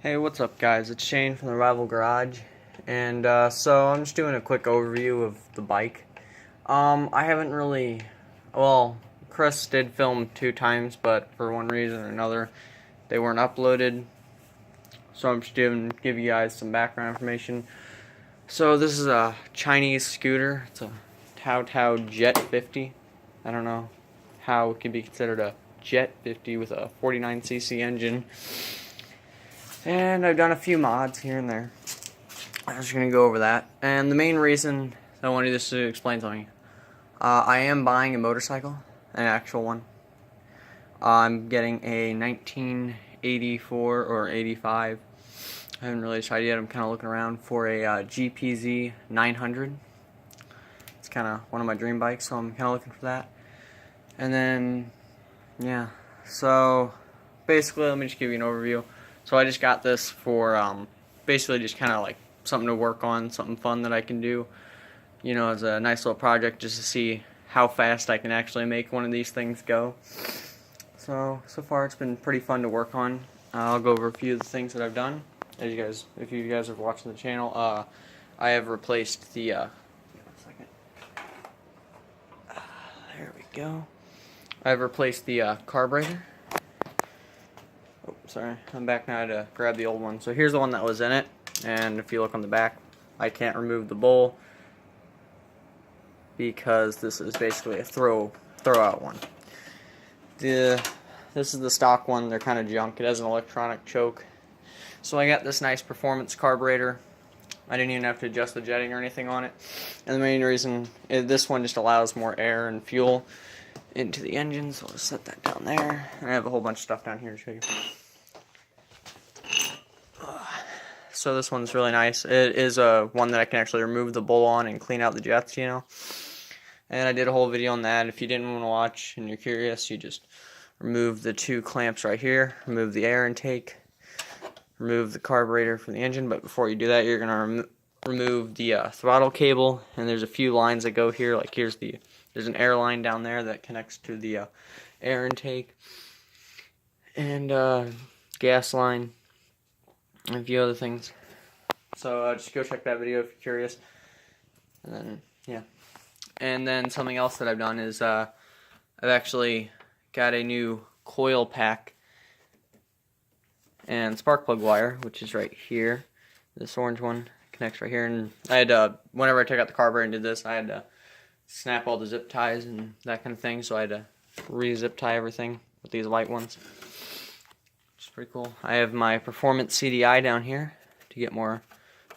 Hey, what's up guys? It's Shane from the Rival Garage, and so I'm just doing a quick overview of the bike. I haven't really, well, Chris did film 2 times, but for one reason or another, they weren't uploaded, so I'm just give you guys some background information. So this is a Chinese scooter. It's a Tao Jet 50. I don't know how it could be considered a Jet 50 with a 49cc engine. And I've done a few mods here and there. I'm just going to go over that. And the main reason I wanted this to explain something. I am buying a motorcycle, an actual one. I'm getting a 1984 or 85. I haven't really decided yet. I'm kind of looking around for a GPZ 900. It's kind of one of my dream bikes, so I'm kind of looking for that. And then, yeah. So, basically, let me just give you an overview. So I just got this for basically just kind of like something to work on, something fun that I can do, you know, as a nice little project just to see how fast I can actually make one of these things go. So far it's been pretty fun to work on. I'll go over a few of the things that I've done. As you guys, if you guys are watching the channel, I have replaced the, there we go. I've replaced the carburetor. Oh, sorry, I'm back now to grab the old one. So here's the one that was in it, and if you look on the back, I can't remove the bowl because this is basically a throw out one. This is the stock one. They're kind of junk. It has an electronic choke. So I got this nice performance carburetor. I didn't even have to adjust the jetting or anything on it. And the main reason is this one just allows more air and fuel into the engine. So I'll just set that down there. And I have a whole bunch of stuff down here to show you. So this one's really nice. It is one that I can actually remove the bowl on and clean out the jets, you know. And I did a whole video on that. If you didn't want to watch and you're curious, you just remove the 2 clamps right here, remove the air intake, remove the carburetor from the engine. But before you do that, you're going to remove the throttle cable. And there's a few lines that go here. Like there's an air line down there that connects to the air intake. And gas line. And a few other things. So just go check that video if you're curious. And then, yeah. And then something else that I've done is I've actually got a new coil pack and spark plug wire, which is right here. This orange one connects right here. And I had to, whenever I took out the carburetor and did this, I had to snap all the zip ties and that kind of thing. So I had to re-zip tie everything with these white ones. Pretty cool. I have my performance CDI down here to get more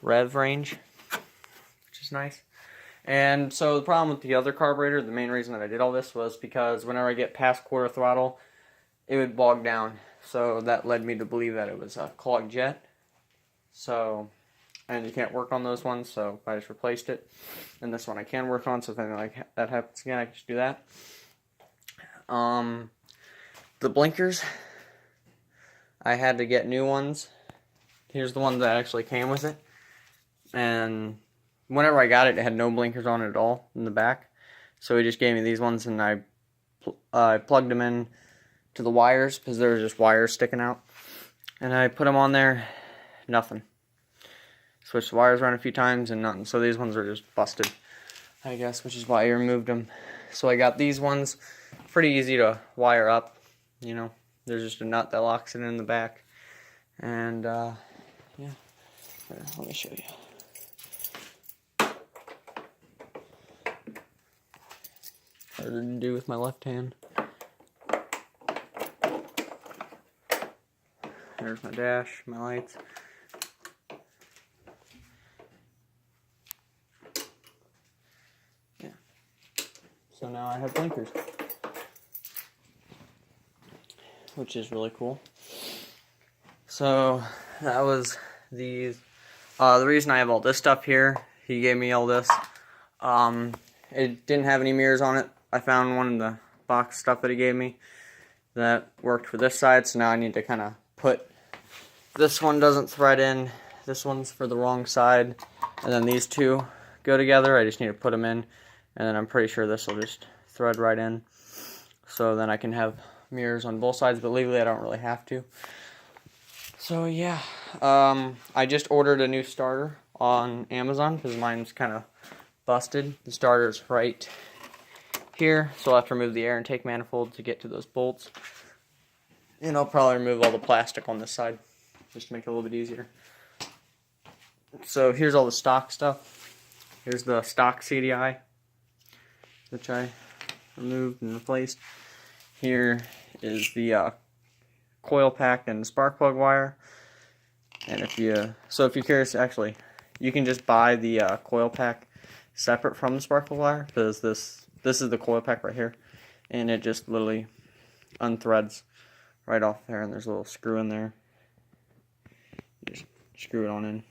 rev range, which is nice. And so the problem with the other carburetor, the main reason that I did all this was because whenever I get past quarter throttle, it would bog down. So that led me to believe that it was a clogged jet. So, and you can't work on those ones, so I just replaced it. And this one I can work on, so if anything like that happens again, I can just do that. The blinkers, I had to get new ones. Here's the one that actually came with it. And whenever I got it, it had no blinkers on it at all in the back. So he just gave me these ones, and I plugged them in to the wires because there were just wires sticking out. And I put them on there, nothing. Switched the wires around a few times and nothing. So these ones are just busted, I guess, which is why I removed them. So I got these ones, pretty easy to wire up, you know. There's just a nut that locks it in the back. And, yeah. Here, let me show you. Harder to do with my left hand. There's my dash, my lights. Yeah. So now I have blinkers, which is really cool. So that was the reason I have all this stuff here. He gave me all this. It didn't have any mirrors on it. I found one in the box stuff that he gave me that worked for this side, so now I need to kind of put, this one doesn't thread in, this one's for the wrong side, and then these two go together. I just need to put them in, and then I'm pretty sure this will just thread right in, so then I can have mirrors on both sides, but legally I don't really have to. So yeah, I just ordered a new starter on Amazon because mine's kind of busted. The starter's right here, so I'll have to remove the air intake manifold to get to those bolts. And I'll probably remove all the plastic on this side just to make it a little bit easier. So here's all the stock stuff. Here's the stock CDI, which I removed and replaced. Here is the coil pack and spark plug wire. And if you're curious, actually, you can just buy the coil pack separate from the spark plug wire, because this is the coil pack right here, and it just literally unthreads right off there, and there's a little screw in there. Just screw it on in.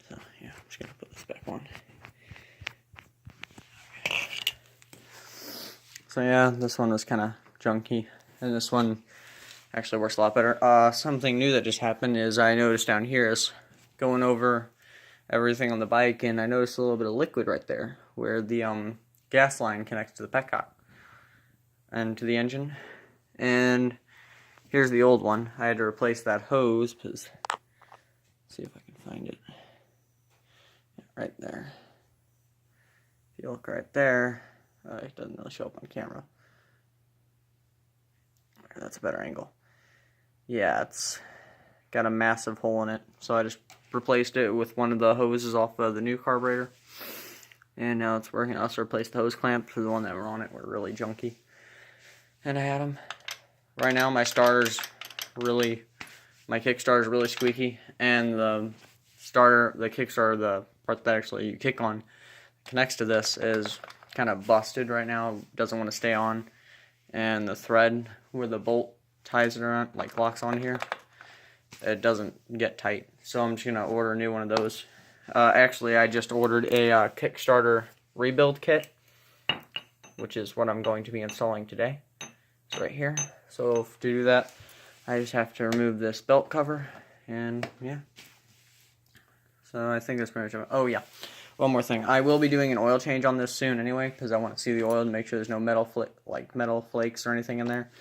So yeah, I'm just gonna put this back on. So yeah, this one was kind of junky, and this one actually works a lot better. Something new that just happened is I noticed down here is going over everything on the bike, and I noticed a little bit of liquid right there where the gas line connects to the petcock and to the engine. And here's the old one. I had to replace that hose because, see if I can find it. Yeah, right there. If you look right there, it doesn't really show up on camera. That's a better angle. Yeah, it's got a massive hole in it, so I just replaced it with one of the hoses off of the new carburetor, and now it's working. I also replaced the hose clamps for the one that were on it were really junky, and I had them. Right now my kickstarter's really squeaky, and the kickstarter, the part that actually you kick on connects to this, is kind of busted right now. It doesn't want to stay on, and the thread where the bolt ties it around, like locks on here, it doesn't get tight. So I'm just gonna order a new one of those. Actually, I just ordered a Kickstarter rebuild kit, which is what I'm going to be installing today. It's right here. So to do that, I just have to remove this belt cover, and yeah. So I think that's pretty much it. Oh yeah, one more thing. I will be doing an oil change on this soon anyway, because I want to see the oil to make sure there's no metal flakes or anything in there.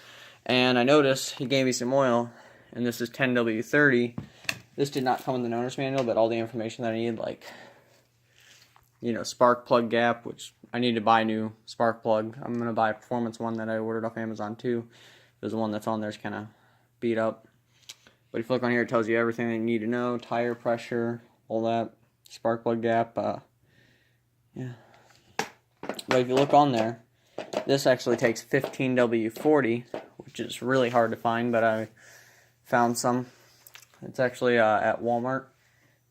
And I noticed he gave me some oil, and this is 10W30. This did not come in the owner's manual, but all the information that I need, like, you know, spark plug gap, which I need to buy a new spark plug. I'm going to buy a performance one that I ordered off Amazon too. There's one that's on there is kind of beat up. But if you look on here, it tells you everything that you need to know, tire pressure, all that, spark plug gap, yeah. But if you look on there, this actually takes 15W40, which is really hard to find, but I found some. It's actually at Walmart.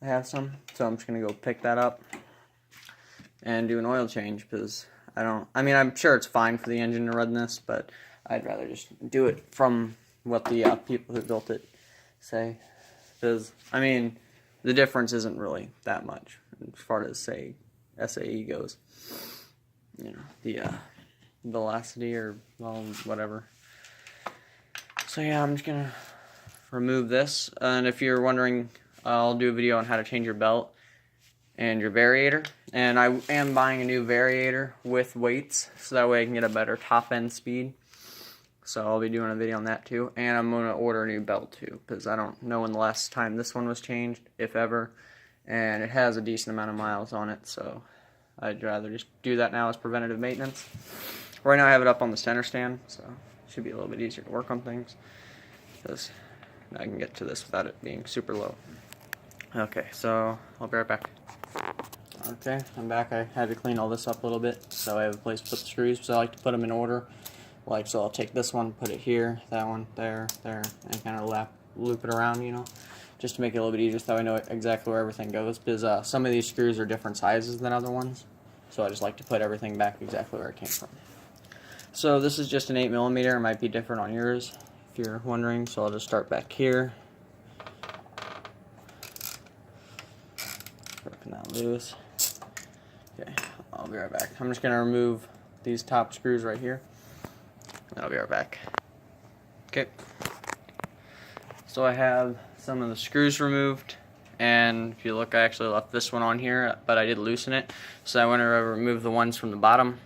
I have some, so I'm just gonna go pick that up and do an oil change, because I mean, I'm sure it's fine for the engine to run this, but I'd rather just do it from what the people who built it say, because I mean, the difference isn't really that much as far as, say, SAE goes. You know, the velocity or, well, whatever. So yeah, I'm just gonna remove this, and if you're wondering, I'll do a video on how to change your belt and your variator, and I am buying a new variator with weights, so that way I can get a better top end speed. So I'll be doing a video on that too, and I'm going to order a new belt too, because I don't know when the last time this one was changed, if ever, and it has a decent amount of miles on it, so I'd rather just do that now as preventative maintenance. Right now I have it up on the center stand, so it should be a little bit easier to work on things, because I can get to this without it being super low. Okay, so I'll be right back. Okay, I'm back. I had to clean all this up a little bit, so I have a place to put the screws, so I like to put them in order. Like, so I'll take this one, put it here, that one, there, and kind of loop it around, you know, just to make it a little bit easier, so I know exactly where everything goes, because some of these screws are different sizes than other ones, so I just like to put everything back exactly where it came from. So this is just an 8mm, it might be different on yours, if you're wondering, so I'll just start back here. Working that loose. Okay, I'll be right back. I'm just going to remove these top screws right here. I'll be right back. Okay. So I have some of the screws removed, and if you look, I actually left this one on here, but I did loosen it. So I want to remove the ones from the bottom.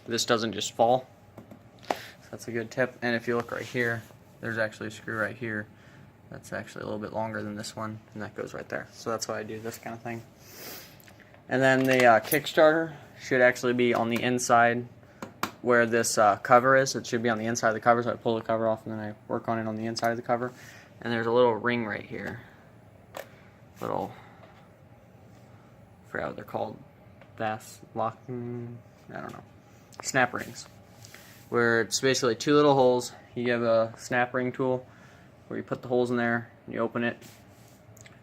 This doesn't just fall. So that's a good tip. And if you look right here, there's actually a screw right here that's actually a little bit longer than this one, and that goes right there. So that's why I do this kind of thing. And then the kickstarter should actually be on the inside where this cover is. It should be on the inside of the cover, so I pull the cover off and then I work on it on the inside of the cover. And there's a little ring right here. Little, I forgot what they're called. Locking, I don't know. Snap rings. Where it's basically two little holes. You have a snap ring tool where you put the holes in there, and you open it,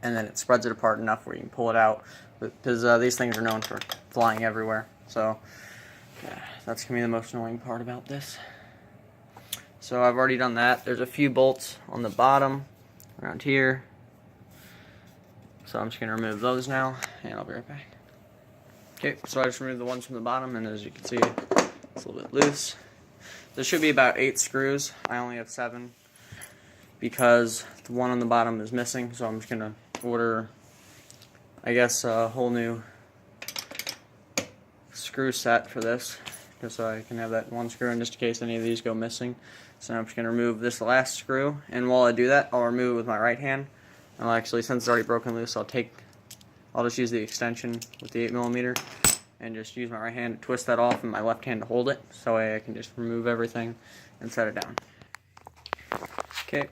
and then it spreads it apart enough where you can pull it out. Because these things are known for flying everywhere. So yeah, that's going to be the most annoying part about this. So I've already done that. There's a few bolts on the bottom around here. So I'm just going to remove those now, and I'll be right back. Okay, so I just removed the ones from the bottom, and as you can see, it's a little bit loose. There should be about 8 screws. I only have 7 because the one on the bottom is missing, so I'm just going to order, I guess, a whole new screw set for this, just so I can have that one screw in just in case any of these go missing. So now I'm just going to remove this last screw, and while I do that, I'll remove it with my right hand. I'll actually, since it's already broken loose, I'll just use the extension with the 8mm and just use my right hand to twist that off and my left hand to hold it, so I can just remove everything and set it down. Okay,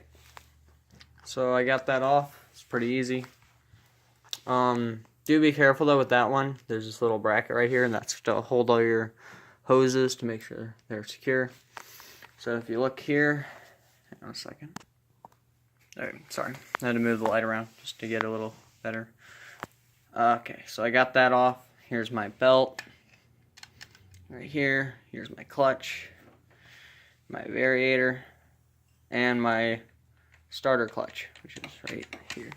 so I got that off. It's pretty easy. Do be careful though with that one. There's this little bracket right here, and that's to hold all your hoses to make sure they're secure. So if you look here, hang on a second. Sorry, I had to move the light around just to get a little better. Okay, so I got that off. Here's my belt right here. Here's my clutch, my variator, and my starter clutch, which is right here.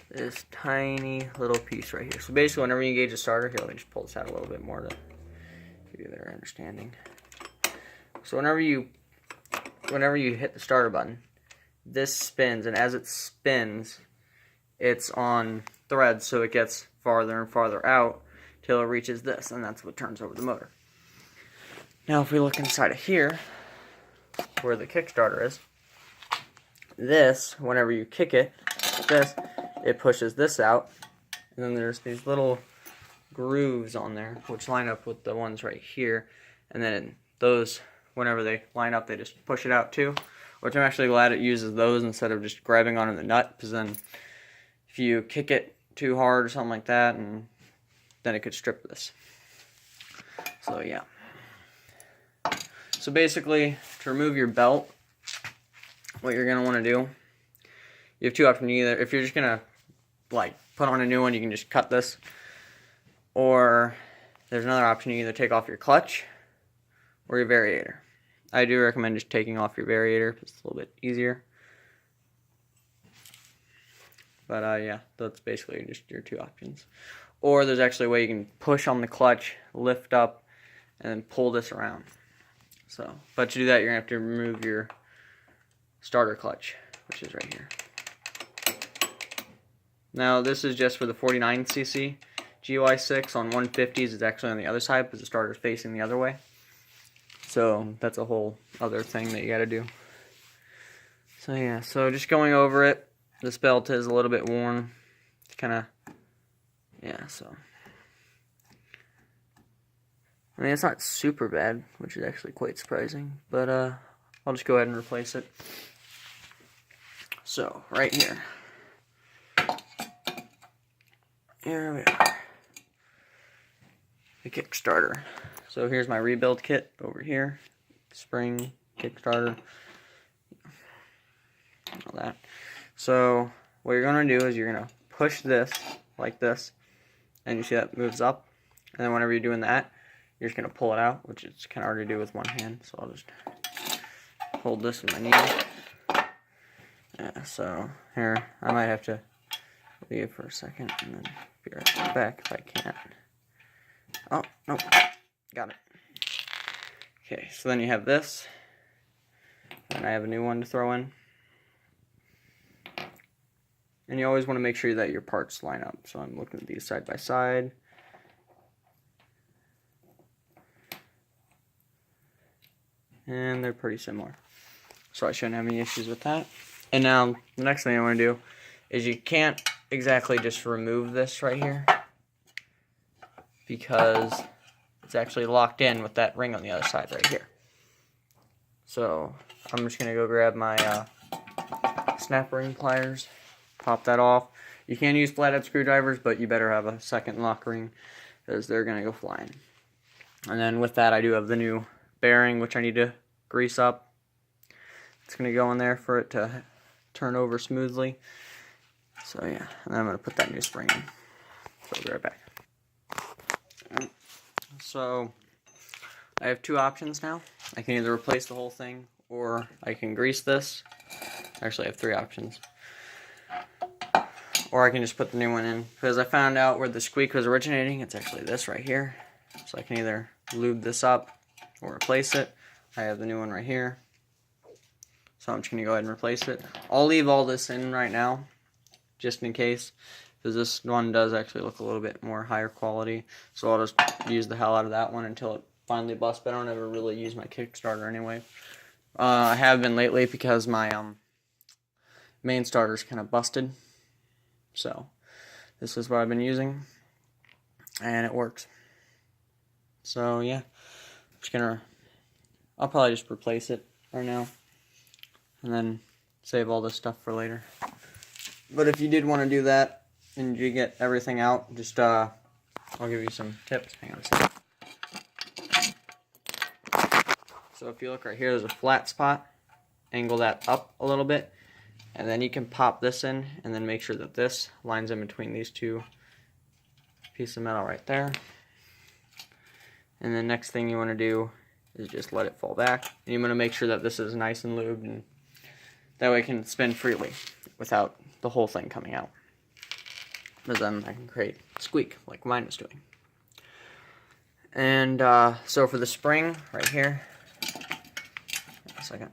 This tiny little piece right here. So basically, whenever you engage a starter, here, let me just pull this out a little bit more to give you a better understanding. So whenever you hit the starter button, this spins, and as it spins, it's on threads, so it gets farther and farther out till it reaches this, and that's what turns over the motor. Now if we look inside of here, where the kickstarter is, this, whenever you kick it, it pushes this out, and then there's these little grooves on there, which line up with the ones right here, and then those, whenever they line up, they just push it out too, which I'm actually glad it uses those instead of just grabbing onto the nut, because then if you kick it too hard or something like that, and then it could strip this. So yeah. So basically, to remove your belt, what you're going to want to do, you have two options. Either, if you're just going to like put on a new one, you can just cut this, or there's another option. You either take off your clutch or your variator. I do recommend just taking off your variator because it's a little bit easier. But yeah, that's basically just your two options. Or there's actually a way you can push on the clutch, lift up, and then pull this around. So, but to do that, you're going to have to remove your starter clutch, which is right here. Now, this is just for the 49cc. GY6 on 150s is actually on the other side because the starter is facing the other way. So, that's a whole other thing that you got to do. So, yeah, so just going over it. This belt is a little bit worn. It's kind of, yeah, so. I mean, it's not super bad, which is actually quite surprising. But I'll just go ahead and replace it. So, right here. Here we are. The Kickstarter. So here's my rebuild kit over here. Spring, Kickstarter, all that. So what you're going to do is you're going to push this like this, and you see that moves up. And then whenever you're doing that, you're just going to pull it out, which is kind of hard to do with one hand. So I'll just hold this with my knee. Yeah, so here, I might have to leave for a second and then be right back if I can't. Oh, nope. Got it. Okay, so then you have this. And I have a new one to throw in. And you always want to make sure that your parts line up. So I'm looking at these side by side. And they're pretty similar. so I shouldn't have any issues with that. And now the next thing I want to do is you can't exactly just remove this right here because it's actually locked in with that ring on the other side right here. So I'm just gonna go grab my snap ring pliers, pop that off. You can use flathead screwdrivers, but you better have a second lock ring because they're gonna go flying. And then with that, I do have the new bearing, which I need to grease up. It's gonna go in there for it to turn over smoothly. So yeah, and then I'm gonna put that new spring in. So I'll be right back. So I have two options now. I can either replace the whole thing or I can grease this. Actually, I have three options. Or I can just put the new one in. Because I found out where the squeak was originating. It's actually this right here. So I can either lube this up or replace it. I have the new one right here. So I'm just going to go ahead and replace it. I'll leave all this in right now, just in case. Because this one does actually look a little bit more higher quality. So I'll just use the hell out of that one until it finally busts. But I don't ever really use my kickstarter anyway. I have been lately because my main starter's kind of busted. So this is what I've been using. And it works. So yeah. I'll probably just replace it right now. And then save all this stuff for later. But if you did want to do that, and you get everything out, just, I'll give you some tips. Hang on a second. So if you look right here, there's a flat spot. Angle that up a little bit. And then you can pop this in, and then make sure that this lines in between these two pieces of metal right there. And the next thing you want to do is just let it fall back. And you want to make sure that this is nice and lubed, and that way it can spin freely without the whole thing coming out. Because then I can create squeak like mine is doing. And so for the spring right here, a second.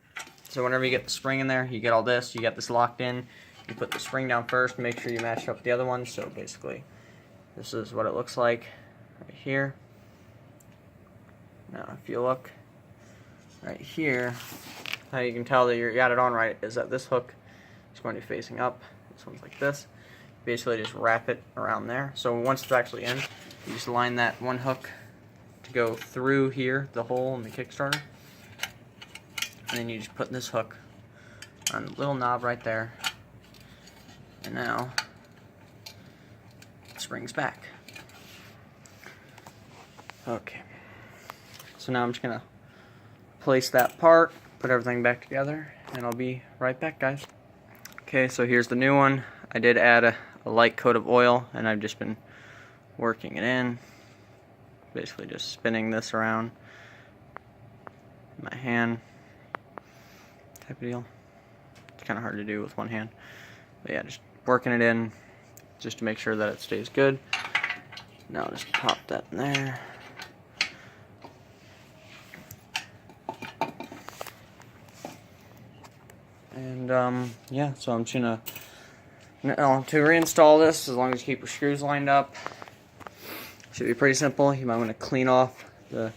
So whenever you get the spring in there, you get all this, you get this locked in. You put the spring down first, make sure you match up the other one. So basically, this is what it looks like right here. Now if you look right here, how you can tell that you got it on right is that this hook is going to be facing up. This one's like this. Basically just wrap it around there. So once it's actually in, you just line that one hook to go through here, the hole in the Kickstarter. And then you just put this hook on the little knob right there. And now it springs back. Okay. So now I'm just gonna place that part, put everything back together, and I'll be right back, guys. Okay, so here's the new one. I did add a light coat of oil, and I've just been working it in. Basically just spinning this around in my hand type of deal. It's kind of hard to do with one hand. But yeah, just working it in just to make sure that it stays good. Now I'll just pop that in there. And yeah, so I'm just gonna to reinstall this, as long as you keep your screws lined up, should be pretty simple. You might want to clean off the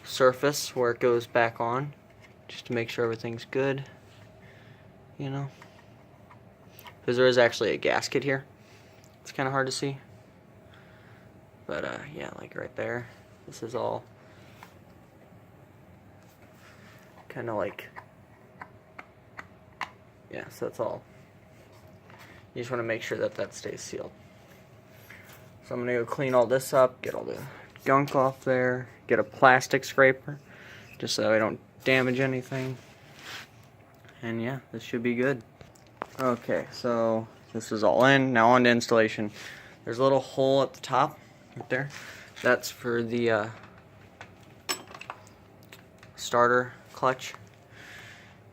surface where it goes back on, just to make sure everything's good, you know, because there is actually a gasket here. It's kind of hard to see, but yeah, like right there, this is all kind of like, yeah, so that's all. You just want to make sure that that stays sealed. So I'm going to go clean all this up, get all the gunk off there, get a plastic scraper, just so I don't damage anything. And yeah, this should be good. Okay, so this is all in. Now on to installation. There's a little hole at the top, right there. That's for the starter clutch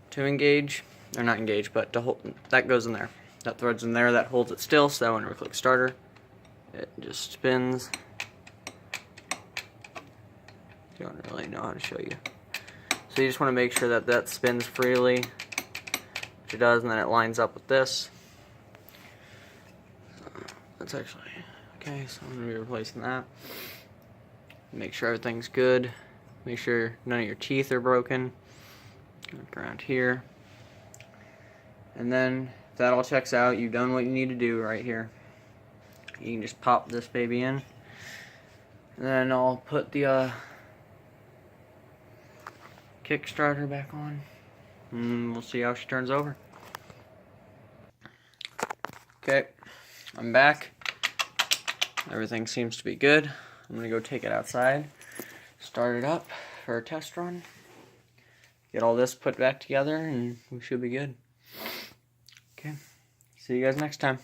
to engage. Or not engage, but to hold, that goes in there. That thread's in there, that holds it still, so that whenever we click starter, it just spins. I don't really know how to show you. So you just want to make sure that that spins freely, which it does, and then it lines up with this. So that's actually, okay, so I'm going to be replacing that. Make sure everything's good. Make sure none of your teeth are broken. Look around here. And then if that all checks out, you've done what you need to do right here. You can just pop this baby in. And then I'll put the kickstarter back on. And we'll see how she turns over. Okay, I'm back. Everything seems to be good. I'm gonna go take it outside, start it up for a test run, get all this put back together, and we should be good. Okay, see you guys next time.